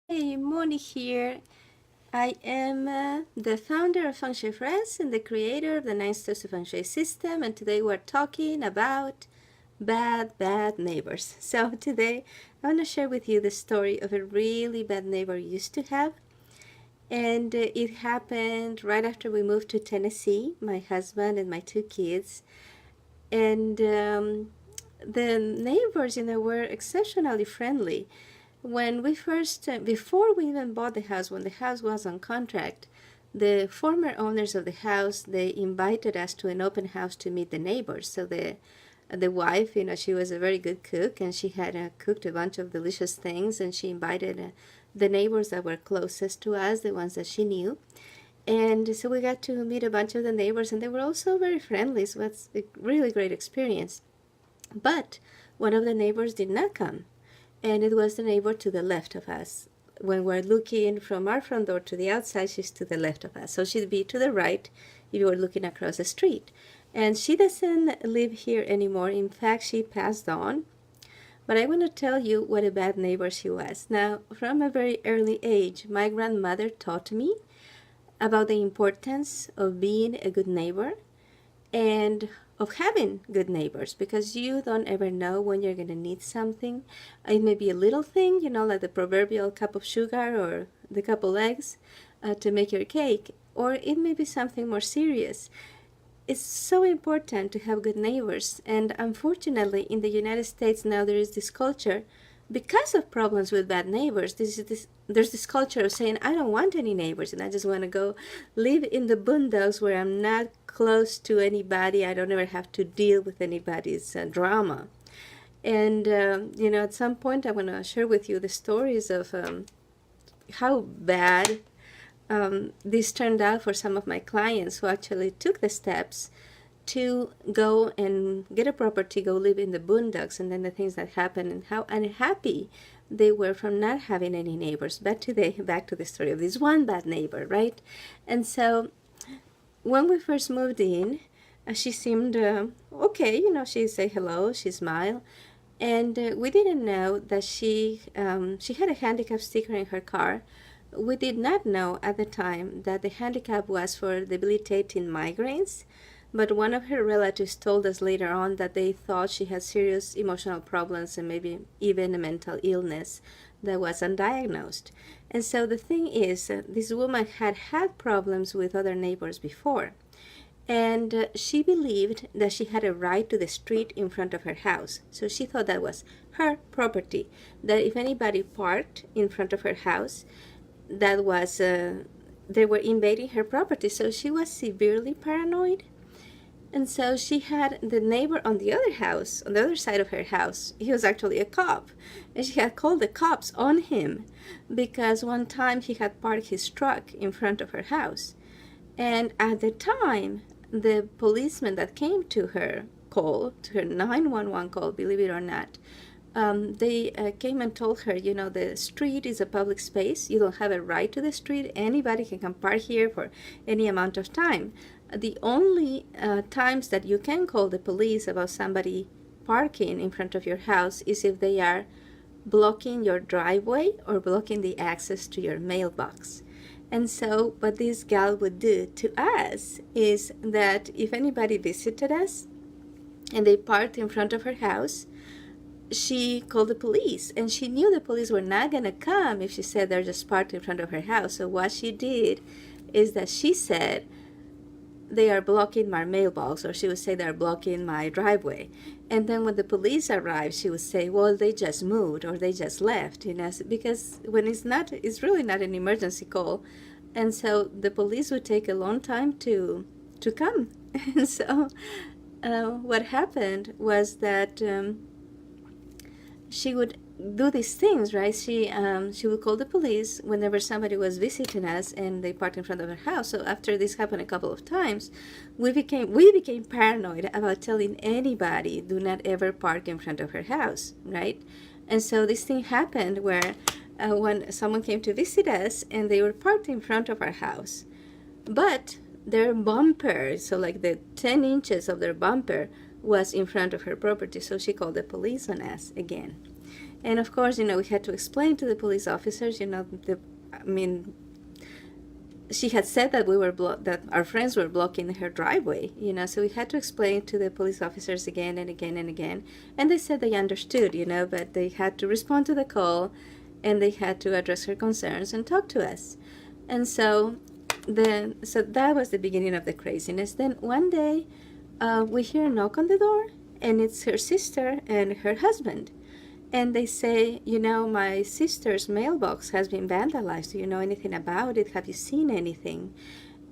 Hey, Moni here. I am the founder of Feng Shui Friends and the creator of the 9 Steps of Feng Shui system, and today we're talking about bad neighbors. So today I want to share with you the story of a really bad neighbor I used to have, and it happened right after we moved to Tennessee, my husband and my 2 kids, and the neighbors, were exceptionally friendly. When we first, before we even bought the house, when the house was on contract, the former owners of the house, they invited us to an open house to meet the neighbors. So the wife, she was a very good cook, and she had cooked a bunch of delicious things, and she invited the neighbors that were closest to us, the ones that she knew. And so we got to meet a bunch of the neighbors, and they were also very friendly. So it was a really great experience. But one of the neighbors did not come, and it was the neighbor to the left of us. When we're looking from our front door to the outside, she's to the left of us. So she'd be to the right if you were looking across the street. And she doesn't live here anymore. In fact, she passed on. But I want to tell you what a bad neighbor she was. Now, from a very early age, my grandmother taught me about the importance of being a good neighbor and of having good neighbors, because you don't ever know when you're going to need something. It may be a little thing, like the proverbial cup of sugar or the couple eggs to make your cake, or it may be something more serious. It's so important to have good neighbors, and unfortunately in the United States now there is this culture, because of problems with bad neighbors, there's this culture of saying, I don't want any neighbors, and I just want to go live in the boondocks where I'm not close to anybody. I don't ever have to deal with anybody's drama. And, at some point I want to share with you the stories of how bad this turned out for some of my clients who actually took the steps to go and get a property, go live in the boondocks, and then the things that happened and how unhappy they were from not having any neighbors. But today, back to the story of this one bad neighbor, right? And so when we first moved in, she seemed okay. She'd say hello, she smiled, and we didn't know that she had a handicap sticker in her car. We did not know at the time that the handicap was for debilitating migraines. But one of her relatives told us later on that they thought she had serious emotional problems and maybe even a mental illness that was undiagnosed. And so the thing is, this woman had had problems with other neighbors before. And she believed that she had a right to the street in front of her house. So she thought that was her property, that if anybody parked in front of her house, that was they were invading her property. So she was severely paranoid. And so she had the neighbor on the other house, on the other side of her house. He was actually a cop. And she had called the cops on him because one time he had parked his truck in front of her house. And at the time, the policeman that came to her call, to her 911 call, believe it or not, they came and told her, the street is a public space. You don't have a right to the street. Anybody can come park here for any amount of time. The only times that you can call the police about somebody parking in front of your house is if they are blocking your driveway or blocking the access to your mailbox. And so what this gal would do to us is that if anybody visited us and they parked in front of her house, she called the police, and she knew the police were not going to come if she said they're just parked in front of her house. So what she did is that she said, they are blocking my mailbox, or she would say they're blocking my driveway. And then when the police arrived, she would say, well, they just moved or they just left, because when it's really not an emergency call. And so the police would take a long time to come. And so what happened was that she would do these things, right? She would call the police whenever somebody was visiting us and they parked in front of her house. So after this happened a couple of times, we became paranoid about telling anybody, do not ever park in front of her house, right? And so this thing happened where when someone came to visit us and they were parked in front of our house, but their bumper, so like the 10 inches of their bumper, was in front of her property. So she called the police on us again. And of course, we had to explain to the police officers, she had said that that our friends were blocking her driveway, so we had to explain to the police officers again and again and again. And they said they understood, but they had to respond to the call, and they had to address her concerns and talk to us. And so that was the beginning of the craziness. Then one day, we hear a knock on the door, and it's her sister and her husband. And they say, my sister's mailbox has been vandalized. Do you know anything about it? Have you seen anything?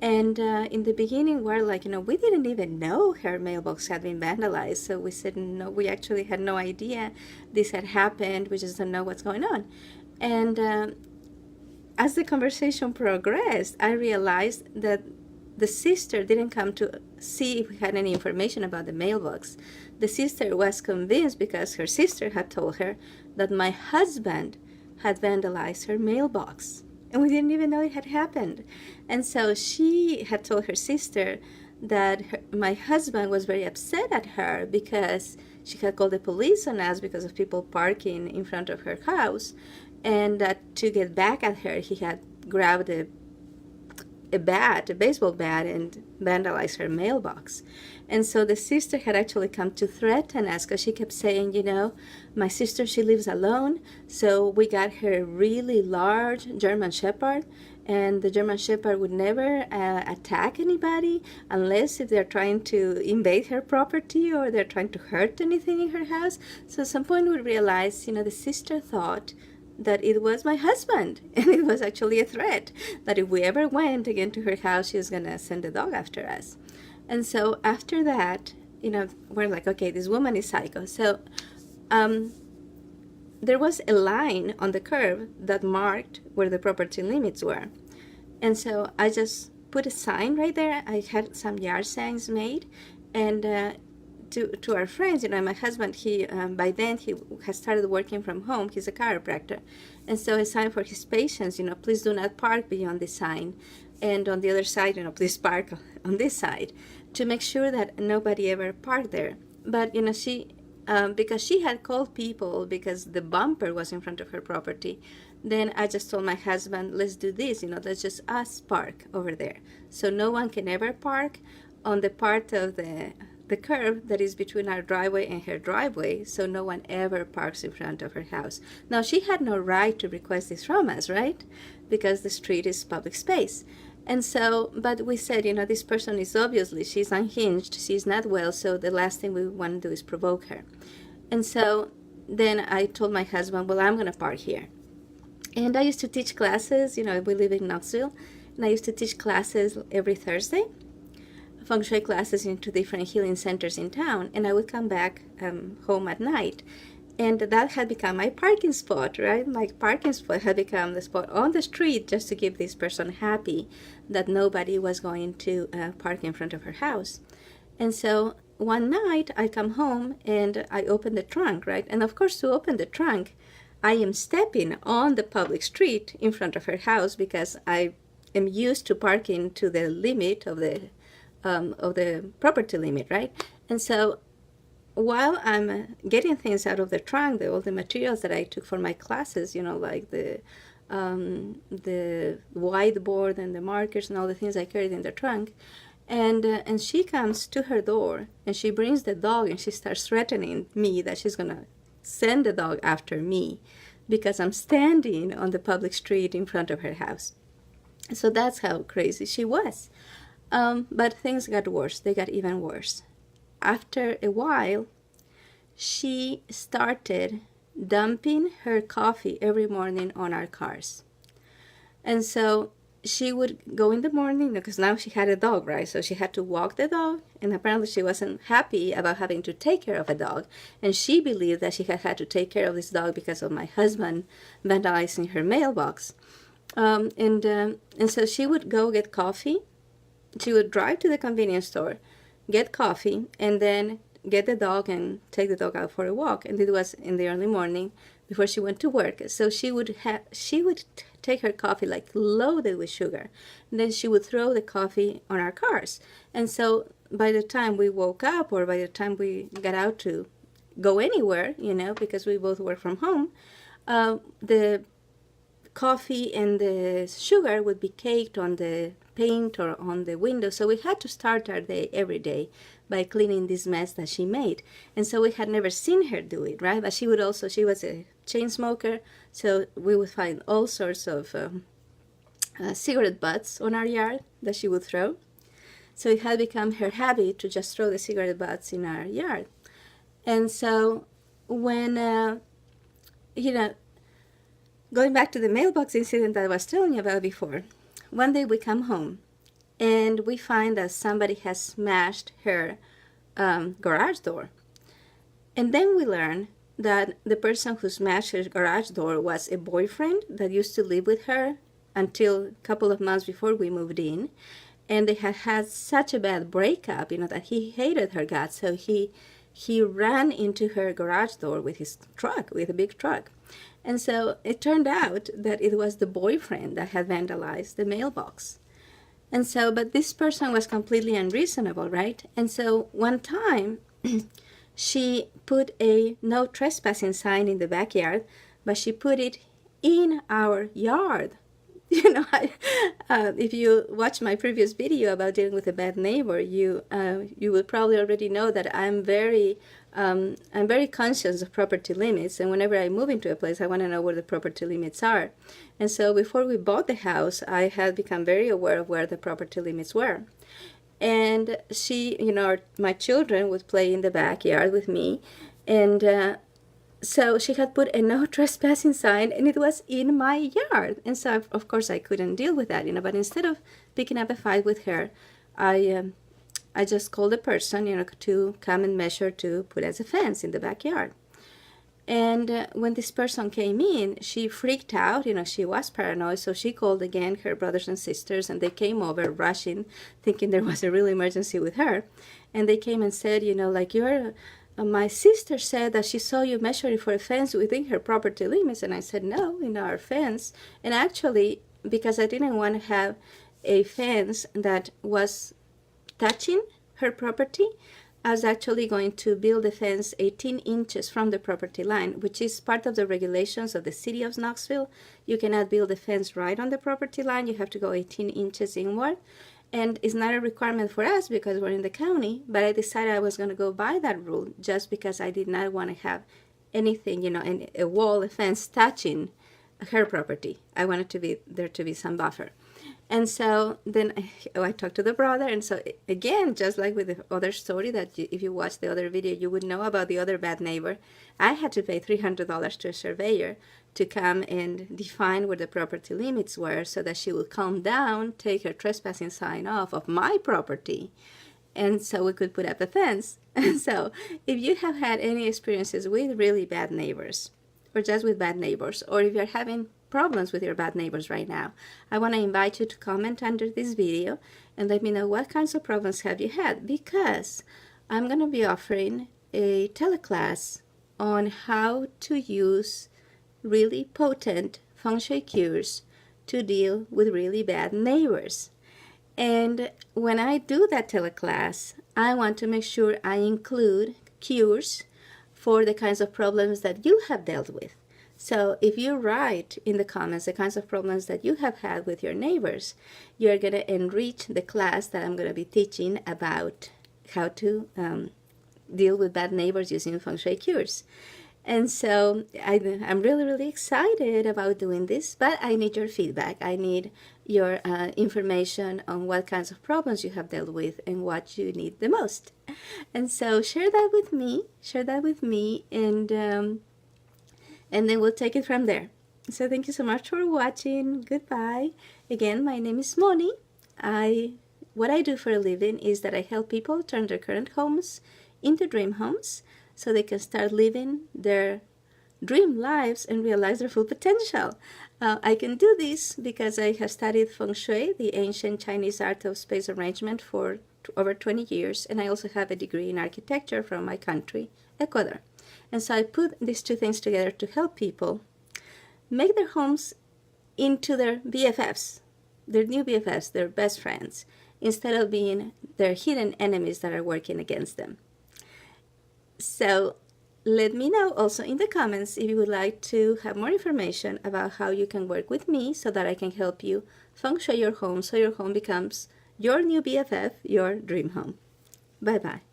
And in the beginning, we're like, we didn't even know her mailbox had been vandalized. So we said, no, we actually had no idea this had happened. We just don't know what's going on. And as the conversation progressed, I realized that the sister didn't come to see if we had any information about the mailbox. The sister was convinced because her sister had told her that my husband had vandalized her mailbox. And we didn't even know it had happened. And so she had told her sister that my husband was very upset at her because she had called the police on us because of people parking in front of her house. And that to get back at her, he had grabbed a baseball bat, and vandalized her mailbox. And so the sister had actually come to threaten us because she kept saying, my sister, she lives alone. So we got her a really large German Shepherd, and the German Shepherd would never attack anybody unless if they're trying to invade her property or they're trying to hurt anything in her house. So at some point we realized, the sister thought that it was my husband, and it was actually a threat that if we ever went again to her house, she was going to send the dog after us. And so after that, we're like, okay, this woman is psycho. So there was a line on the curb that marked where the property limits were. And so I just put a sign right there. I had some yard signs made, and to our friends, my husband, he by then he has started working from home. He's a chiropractor, and so a sign for his patients, please do not park beyond the sign, and on the other side, please park on this side, to make sure that nobody ever parked there. But she, because she had called people because the bumper was in front of her property, then I just told my husband, let's do this, let's just us park over there, so no one can ever park on the part of the curb that is between our driveway and her driveway, so no one ever parks in front of her house. Now, she had no right to request this from us, right? Because the street is public space. And so, but we said, this person is obviously, she's unhinged, she's not well, so the last thing we want to do is provoke her. And so then I told my husband, well, I'm going to park here. And I used to teach classes, we live in Knoxville, and I used to teach classes every Thursday, Feng Shui classes into different healing centers in town, and I would come back home at night. And that had become my parking spot, right? My parking spot had become the spot on the street just to keep this person happy that nobody was going to park in front of her house. And so one night I come home and I open the trunk, right? And of course, to open the trunk, I am stepping on the public street in front of her house because I am used to parking to the limit of the property limit, right? And so while I'm getting things out of the trunk, all the materials that I took for my classes, like the whiteboard and the markers and all the things I carried in the trunk, and she comes to her door and she brings the dog and she starts threatening me that she's gonna send the dog after me because I'm standing on the public street in front of her house. So that's how crazy she was. But things got worse. They got even worse. After a while, she started dumping her coffee every morning on our cars. And so she would go in the morning, because now she had a dog, right? So she had to walk the dog, and apparently she wasn't happy about having to take care of a dog. And she believed that she had to take care of this dog because of my husband vandalizing her mailbox. And so she would go get coffee. She would drive to the convenience store, get coffee, and then get the dog and take the dog out for a walk. And it was in the early morning before she went to work. So she would take her coffee like loaded with sugar. And then she would throw the coffee on our cars. And so by the time we woke up or by the time we got out to go anywhere, because we both work from home, the coffee and the sugar would be caked on the paint or on the window. So we had to start our day every day by cleaning this mess that she made. And so we had never seen her do it, right? But she was a chain smoker, so we would find all sorts of cigarette butts on our yard that she would throw. So it had become her habit to just throw the cigarette butts in our yard. And so when, going back to the mailbox incident that I was telling you about before, one day we come home and we find that somebody has smashed her garage door. And then we learn that the person who smashed her garage door was a boyfriend that used to live with her until a couple of months before we moved in. And they had had such a bad breakup, that he hated her guts. So he ran into her garage door with his truck, with a big truck. And so it turned out that it was the boyfriend that had vandalized the mailbox. And so, but this person was completely unreasonable, right? And so one time she put a no trespassing sign in the backyard, but she put it in our yard. If you watch my previous video about dealing with a bad neighbor, you will probably already know that I'm very conscious of property limits, and whenever I move into a place, I want to know where the property limits are. And so before we bought the house, I had become very aware of where the property limits were. And she, my children would play in the backyard with me, and so she had put a no trespassing sign, and it was in my yard. And so, of course, I couldn't deal with that, but instead of picking up a fight with her, I just called the person, to come and measure to put as a fence in the backyard. And when this person came in, she freaked out. She was paranoid, so she called again her brothers and sisters, and they came over rushing, thinking there was a real emergency with her. And they came and said, you're... my sister said that she saw you measuring for a fence within her property limits. And I said, no, in our fence. And actually, because I didn't want to have a fence that was touching her property, I was actually going to build a fence 18 inches from the property line, which is part of the regulations of the city of Knoxville. You cannot build a fence right on the property line. You have to go 18 inches inward. And it's not a requirement for us because we're in the county, but I decided I was going to go by that rule just because I did not want to have anything, a wall, a fence touching her property. I wanted there to be some buffer. And so then I talked to the brother, and so again, just like with the other story that if you watch the other video, you would know about the other bad neighbor, I had to pay $300 to a surveyor to come and define where the property limits were so that she would calm down, take her trespassing sign off of my property, and so we could put up a fence. And so if you have had any experiences with really bad neighbors, or just with bad neighbors, or if you're having problems with your bad neighbors right now, I want to invite you to comment under this video and let me know what kinds of problems have you had, because I'm going to be offering a teleclass on how to use really potent Feng Shui cures to deal with really bad neighbors. And when I do that teleclass, I want to make sure I include cures for the kinds of problems that you have dealt with. So if you write in the comments the kinds of problems that you have had with your neighbors, you're going to enrich the class that I'm going to be teaching about how to deal with bad neighbors using Feng Shui cures. And so I'm really, really excited about doing this, but I need your feedback. I need your information on what kinds of problems you have dealt with and what you need the most. And so share that with me, and then we'll take it from there. So thank you so much for watching. Goodbye. Again, my name is Moni. What I do for a living is that I help people turn their current homes into dream homes so they can start living their dream lives and realize their full potential. I can do this because I have studied Feng Shui, the ancient Chinese art of space arrangement, for over 20 years, and I also have a degree in architecture from my country, Ecuador. And so I put these two things together to help people make their homes into their BFFs, their new BFFs, their best friends, instead of being their hidden enemies that are working against them. So Let me know also in the comments if you would like to have more information about how you can work with me so that I can help you feng shui your home so your home becomes your new BFF, your dream home. Bye bye.